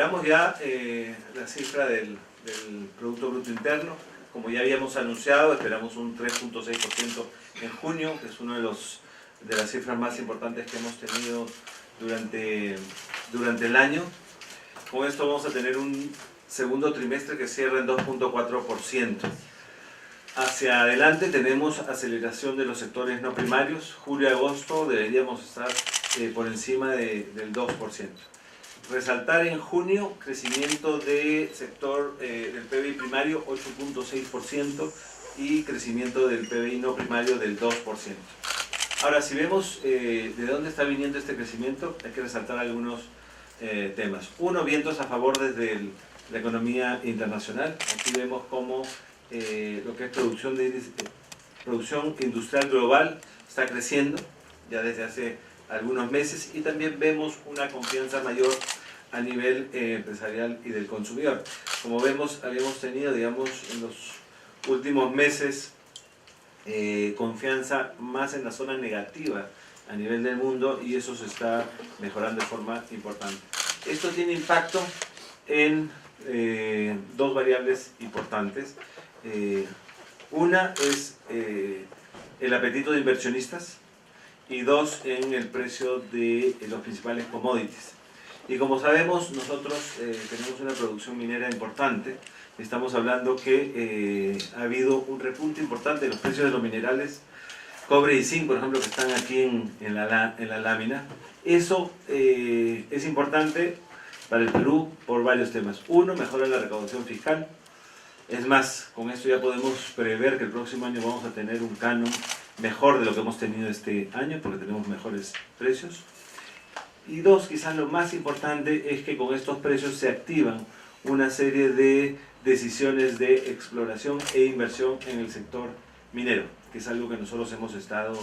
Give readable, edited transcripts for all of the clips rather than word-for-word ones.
esperamos ya la cifra del Producto Bruto Interno. Como ya habíamos anunciado, esperamos un 3.6% en junio, que es una de las cifras más importantes que hemos tenido durante el año. Con esto vamos a tener un segundo trimestre que cierra en 2.4%. Hacia adelante tenemos aceleración de los sectores no primarios. Julio y agosto deberíamos estar por encima del 2%. Resaltar en junio crecimiento del sector del PBI primario 8.6% y crecimiento del PBI no primario del 2%. Ahora, si vemos de dónde está viniendo este crecimiento, hay que resaltar algunos temas. Uno, vientos a favor desde la economía internacional. Aquí vemos cómo lo que es producción industrial global está creciendo ya desde hace algunos meses, y también vemos una confianza mayor a nivel empresarial y del consumidor. Como vemos, habíamos tenido, digamos, en los últimos meses confianza más en la zona negativa a nivel del mundo, y eso se está mejorando de forma importante. Esto tiene impacto en dos variables importantes. Una es el apetito de inversionistas, y dos, en el precio de los principales commodities. Y como sabemos, nosotros tenemos una producción minera importante. Estamos hablando que ha habido un repunte importante de los precios de los minerales, cobre y zinc, por ejemplo, que están aquí en la lámina. Eso es importante para el Perú por varios temas. Uno, mejora la recaudación fiscal. Es más, con esto ya podemos prever que el próximo año vamos a tener un canon mejor de lo que hemos tenido este año, porque tenemos mejores precios. Y dos, quizás lo más importante, es que con estos precios se activan una serie de decisiones de exploración e inversión en el sector minero, que es algo que nosotros hemos estado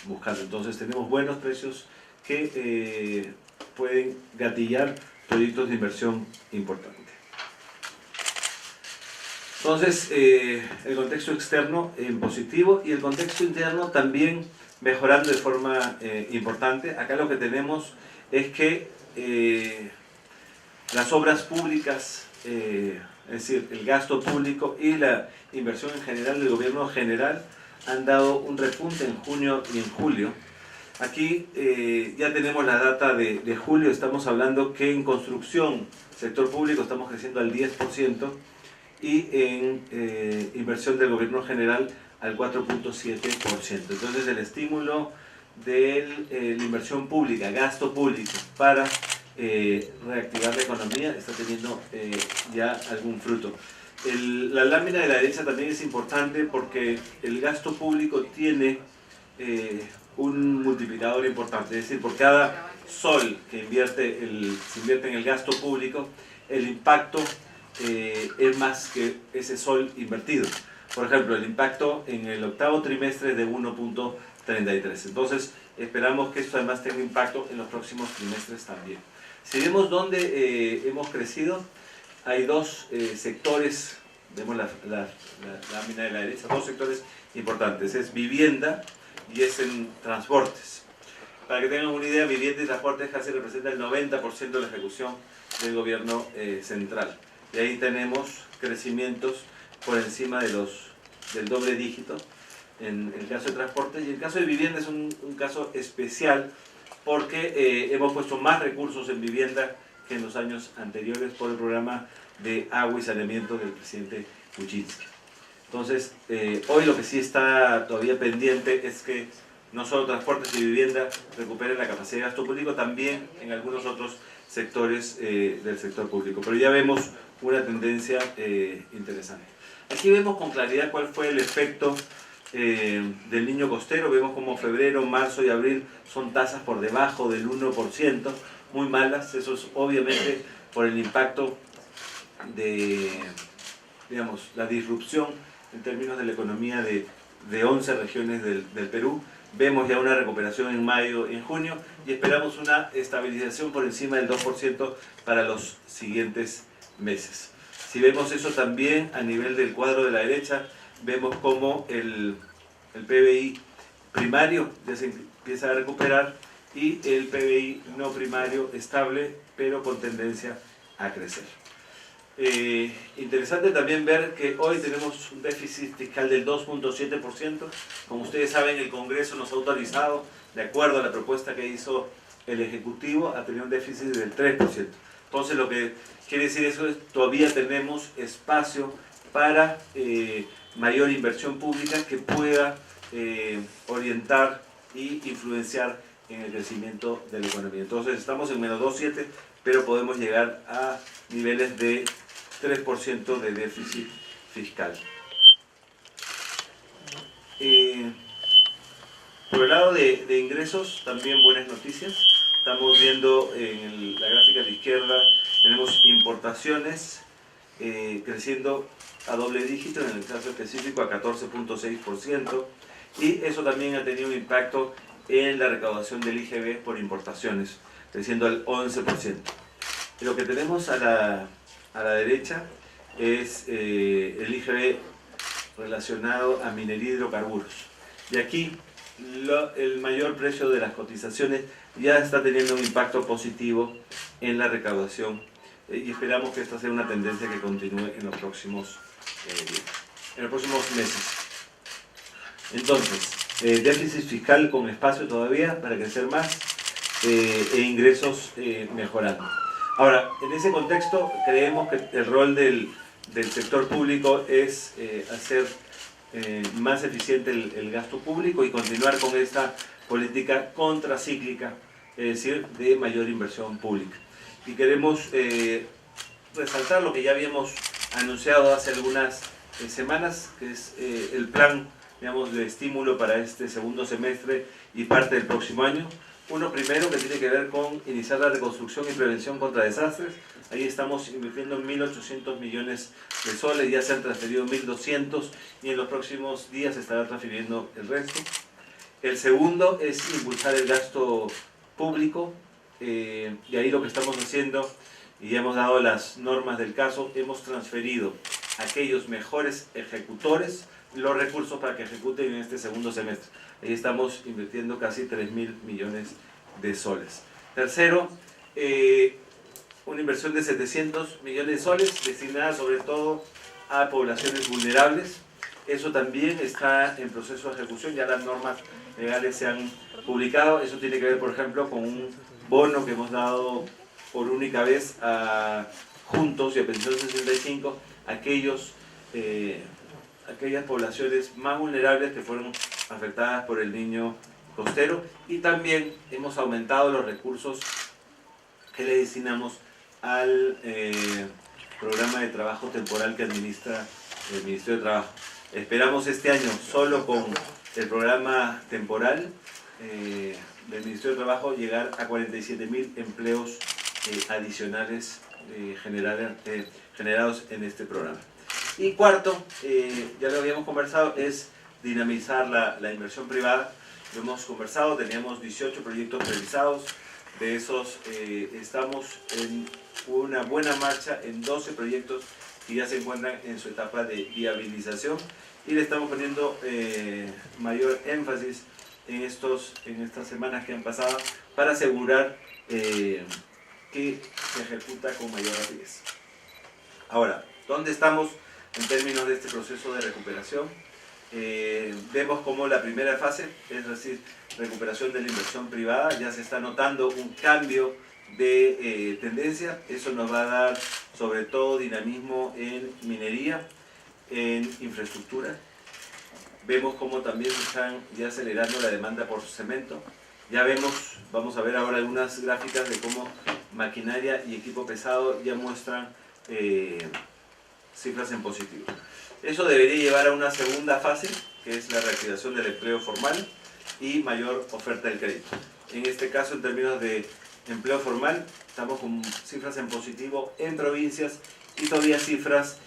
buscando. Entonces tenemos buenos precios que pueden gatillar proyectos de inversión importantes. Entonces, el contexto externo en positivo, y el contexto interno también mejorando de forma importante. Acá lo que tenemos es que las obras públicas, es decir, el gasto público y la inversión en general del gobierno general, han dado un repunte en junio y en julio. Aquí ya tenemos la data de julio. Estamos hablando que en construcción, sector público, estamos creciendo al 10%, y en inversión del gobierno general al 4.7%. Entonces el estímulo de la inversión pública, gasto público para reactivar la economía, está teniendo ya algún fruto. La lámina de la derecha también es importante, porque el gasto público tiene un multiplicador importante. Es decir, por cada sol que se invierte en el gasto público, el impacto es más que ese sol invertido. Por ejemplo, el impacto en el octavo trimestre es de 1.33. Entonces, esperamos que esto además tenga impacto en los próximos trimestres también. Si vemos dónde hemos crecido, hay dos sectores, vemos la lámina de la derecha, dos sectores importantes: es vivienda y es en transportes. Para que tengan una idea, vivienda y transportes casi representa el 90% de la ejecución del gobierno central. Y ahí tenemos crecimientos por encima del doble dígito en el caso de transporte. Y el caso de vivienda es un caso especial, porque hemos puesto más recursos en vivienda que en los años anteriores por el programa de agua y saneamiento del presidente Kuczynski. Entonces, hoy lo que sí está todavía pendiente es que no solo transportes y vivienda recuperen la capacidad de gasto público, también en algunos otros sectores del sector público. Pero ya vemos una tendencia interesante. Aquí vemos con claridad cuál fue el efecto del Niño costero. Vemos como febrero, marzo y abril son tasas por debajo del 1%, muy malas. Eso es obviamente por el impacto de, digamos, la disrupción en términos de la economía de 11 regiones del Perú. Vemos ya una recuperación en mayo y en junio, y esperamos una estabilización por encima del 2% para los siguientes meses. Si vemos eso también a nivel del cuadro de la derecha, vemos como el PBI primario ya se empieza a recuperar, y el PBI no primario estable, pero con tendencia a crecer. Interesante también ver que hoy tenemos un déficit fiscal del 2.7%. Como ustedes saben, el Congreso nos ha autorizado, de acuerdo a la propuesta que hizo el Ejecutivo, a tener un déficit del 3%. Entonces, lo que quiere decir eso es que todavía tenemos espacio para mayor inversión pública que pueda orientar y influenciar en el crecimiento de la economía. Entonces, estamos en menos 2.7%, pero podemos llegar a niveles de 3% de déficit fiscal. Por el lado de ingresos, también buenas noticias. Estamos viendo en la gráfica de la izquierda, tenemos importaciones creciendo a doble dígito, en el caso específico a 14.6%, y eso también ha tenido un impacto en la recaudación del IGB por importaciones, creciendo al 11%. Y lo que tenemos a la derecha es el IGB relacionado a minería y hidrocarburos. Y aquí el mayor precio de las cotizaciones ya está teniendo un impacto positivo en la recaudación y esperamos que esta sea una tendencia que continúe en los próximos meses. Entonces, déficit fiscal con espacio todavía para crecer más e ingresos mejorando. Ahora, en ese contexto creemos que el rol del sector público es hacer más eficiente el gasto público y continuar con esta política contracíclica, es decir, de mayor inversión pública. Y queremos resaltar lo que ya habíamos anunciado hace algunas semanas, que es el plan, digamos, de estímulo para este segundo semestre y parte del próximo año. Uno primero que tiene que ver con iniciar la reconstrucción y prevención contra desastres. Ahí estamos invirtiendo 1.800 millones de soles, ya se han transferido 1.200 y en los próximos días se estará transfiriendo el resto. El segundo es impulsar el gasto público y ahí lo que estamos haciendo, y ya hemos dado las normas del caso, hemos transferido a aquellos mejores ejecutores los recursos para que ejecuten en este segundo semestre. Ahí estamos invirtiendo casi 3.000 millones de soles. Tercero, una inversión de 700 millones de soles destinada sobre todo a poblaciones vulnerables. Eso también está en proceso de ejecución, ya las normas legales se han publicado. Eso tiene que ver, por ejemplo, con un bono que hemos dado por única vez a Juntos y a Pensión 65, aquellas poblaciones más vulnerables que fueron afectadas por el Niño costero, y también hemos aumentado los recursos que le destinamos al programa de trabajo temporal que administra el Ministerio de Trabajo. Esperamos este año, solo con el programa temporal del Ministerio de Trabajo, llegar a 47.000 empleos adicionales generados en este programa. Y cuarto, ya lo habíamos conversado, es dinamizar la inversión privada. Lo hemos conversado, teníamos 18 proyectos realizados, de esos estamos en una buena marcha en 12 proyectos que ya se encuentran en su etapa de viabilización, y le estamos poniendo mayor énfasis en estas semanas que han pasado para asegurar que se ejecuta con mayor rapidez. Ahora, ¿dónde estamos en términos de este proceso de recuperación? Vemos como la primera fase, es decir, recuperación de la inversión privada, ya se está notando un cambio de tendencia. Eso nos va a dar sobre todo dinamismo en minería, en infraestructura. Vemos como también se están ya acelerando la demanda por cemento. Ya vamos a ver ahora algunas gráficas de cómo maquinaria y equipo pesado ya muestran cifras en positivo. Eso debería llevar a una segunda fase, que es la reactivación del empleo formal y mayor oferta del crédito. En este caso, en términos de empleo formal, estamos con cifras en positivo en provincias y todavía cifras,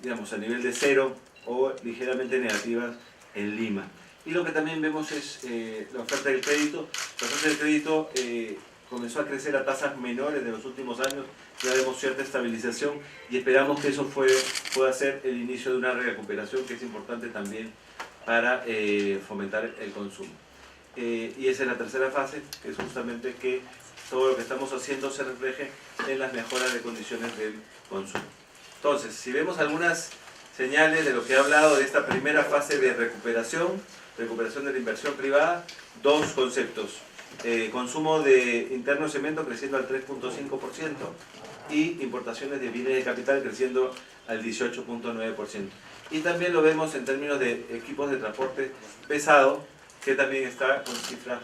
digamos, a nivel de cero o ligeramente negativas en Lima. Y lo que también vemos es la oferta del crédito. La oferta del crédito comenzó a crecer a tasas menores de los últimos años, ya vemos cierta estabilización y esperamos que eso pueda ser el inicio de una recuperación que es importante también para fomentar el consumo. Y esa es la tercera fase, que es justamente que todo lo que estamos haciendo se refleje en las mejoras de condiciones del consumo. Entonces, si vemos algunas señales de lo que he hablado de esta primera fase de recuperación de la inversión privada, dos conceptos. Consumo de interno de cemento creciendo al 3.5% y importaciones de bienes de capital creciendo al 18.9%. Y también lo vemos en términos de equipos de transporte pesado, que también está con cifras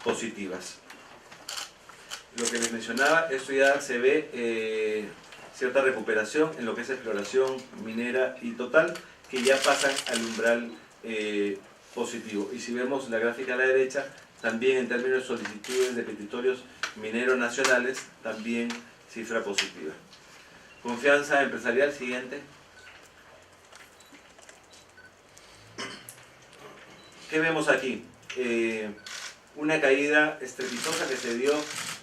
positivas. Lo que les mencionaba, esto ya se ve cierta recuperación en lo que es exploración minera y total, que ya pasan al umbral positivo. Y si vemos la gráfica a la derecha, también en términos de solicitudes de petitorios mineros nacionales, también cifra positiva. Confianza empresarial, siguiente. ¿Qué vemos aquí? Una caída estrepitosa que se dio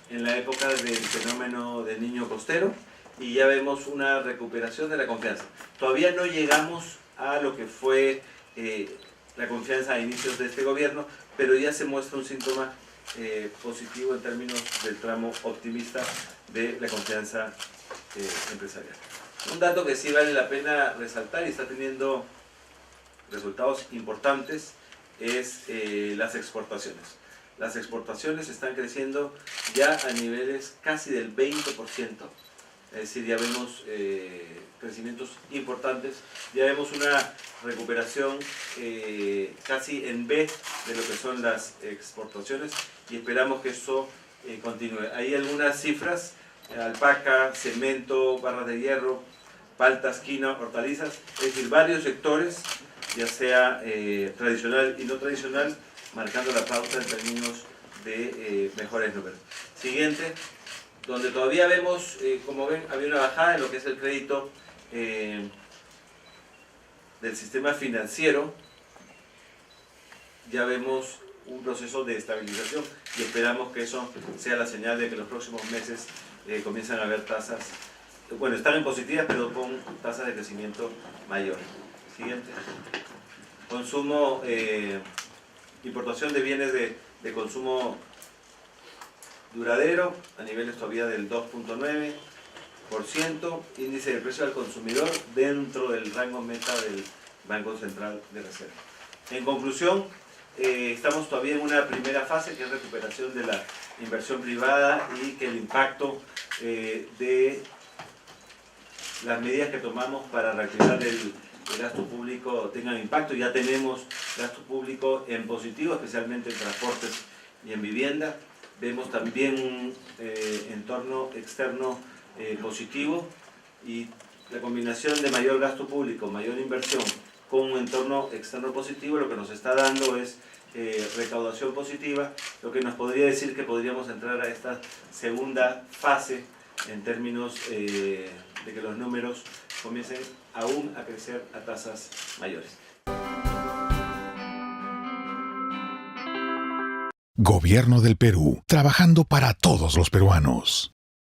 en la época del fenómeno del Niño Costero, y ya vemos una recuperación de la confianza. Todavía no llegamos a lo que fue la confianza a inicios de este gobierno, pero ya se muestra un síntoma positivo en términos del tramo optimista de la confianza empresarial. Un dato que sí vale la pena resaltar y está teniendo resultados importantes es las exportaciones. Las exportaciones están creciendo ya a niveles casi del 20%. Es decir, ya vemos crecimientos importantes, ya vemos una recuperación casi en B de lo que son las exportaciones, y esperamos que eso continúe. Hay algunas cifras: alpaca, cemento, barras de hierro, paltas, quinoa, hortalizas, es decir, varios sectores, ya sea tradicional y no tradicional, marcando la pauta en términos de mejores números. Siguiente. Donde todavía vemos, como ven, había una bajada en lo que es el crédito del sistema financiero. Ya vemos un proceso de estabilización y esperamos que eso sea la señal de que en los próximos meses comiencen a haber tasas, bueno, están en positivas, pero con tasas de crecimiento mayor. Siguiente. Consumo, importación de bienes de consumo duradero a niveles todavía del 2.9%, índice de precio al consumidor dentro del rango meta del Banco Central de Reserva. En conclusión, estamos todavía en una primera fase, que es recuperación de la inversión privada, y que el impacto de las medidas que tomamos para reactivar el gasto público tengan impacto. Ya tenemos gasto público en positivo, especialmente en transportes y en vivienda. Vemos también un entorno externo positivo, y la combinación de mayor gasto público, mayor inversión, con un entorno externo positivo, lo que nos está dando es recaudación positiva, lo que nos podría decir que podríamos entrar a esta segunda fase en términos de que los números comiencen aún a crecer a tasas mayores. Gobierno del Perú, trabajando para todos los peruanos.